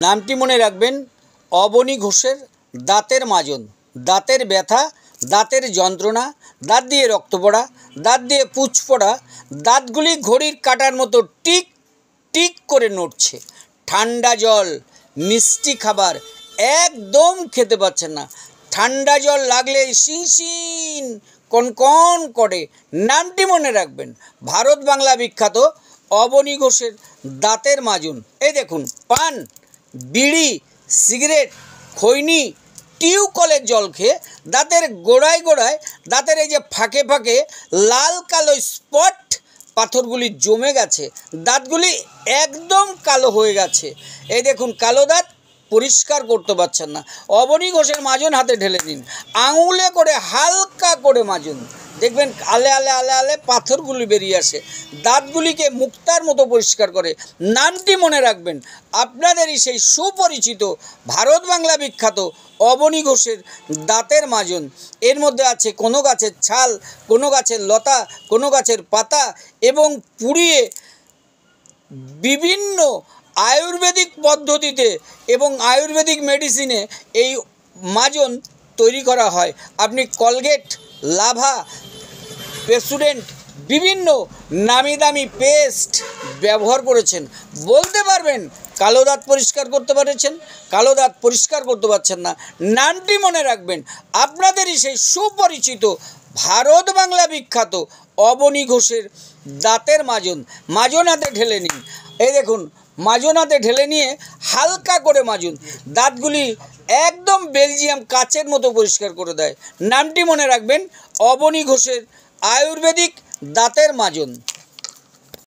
নামটি মনে রাখবেন, অবনী ঘোষের দাঁতের মাজন। দাঁতের ব্যথা, দাঁতের যন্ত্রণা, দাঁত দিয়ে রক্ত পড়া, দাঁত দিয়ে পুঁজ পড়া, দাঁতগুলি ঘড়ির কাঁটার মতো টিক টিক করে নড়ছে। ঠান্ডা জল, মিষ্টি খাবার একদম খেতে পাচ্ছেন না। ঠান্ডা জল লাগলে শিনশিন কনকন করে। নামটি মনে রাখবেন, ভারত বাংলা বিখ্যাত অবনী ঘোষের দাঁতের মাজুন। এই দেখুন, পান, বিড়ি, সিগারেট, খৈনি, টিউকলের জল খেয়ে দাঁতের গোড়ায় গোড়ায়, দাঁতের এই যে ফাঁকে ফাঁকে লাল কালো স্পট পাথরগুলি জমে গেছে, দাঁতগুলি একদম কালো হয়ে গেছে। এই দেখুন, কালো দাঁত পরিষ্কার করতে পারছেন না। অবনী ঘোষের মাজন হাতে ঢেলে নিন, আঙুলে করে হালকা করে মাজুন, দেখবেন আলে আলে আলে আলে পাথরগুলি বেরিয়ে আসে, দাঁতগুলিকে মুক্তার মতো পরিষ্কার করে। নামটি মনে রাখবেন, আপনাদেরই সেই সুপরিচিত ভারত বাংলা বিখ্যাত অবনী ঘোষের দাঁতের মাজন। এর মধ্যে আছে কোনো গাছের ছাল, কোনো গাছের লতা, কোনো গাছের পাতা এবং পুড়িয়ে বিভিন্ন আয়ুর্বেদিক পদ্ধতিতে এবং আয়ুর্বেদিক মেডিসিনে এই মাজন তৈরি করা হয়। আপনি কলগেট, লাভা, পেসুডেন্ট বিভিন্ন নামি দামি পেস্ট ব্যবহার করেছেন, বলতে পারবেন কালো দাঁত পরিষ্কার করতে পেরেছেন, কালো দাঁত পরিষ্কার করতে পারছেন না। নামটি মনে রাখবেন, আপনাদেরই সেই সুপরিচিত ভারত বাংলা বিখ্যাত অবনী ঘোষের দাঁতের মাজন। মাজন হাতে ঢেলে নিন, এই দেখুন, মাজন হাতে ঢেলে নিয়ে হালকা করে মাজুন, দাঁতগুলি একদম বেলজিয়াম কাচের মতো পরিষ্কার করে দেয়। নামটি মনে রাখবেন, অবনী ঘোষের আয়ুর্বেদিক দাঁতের মাজন।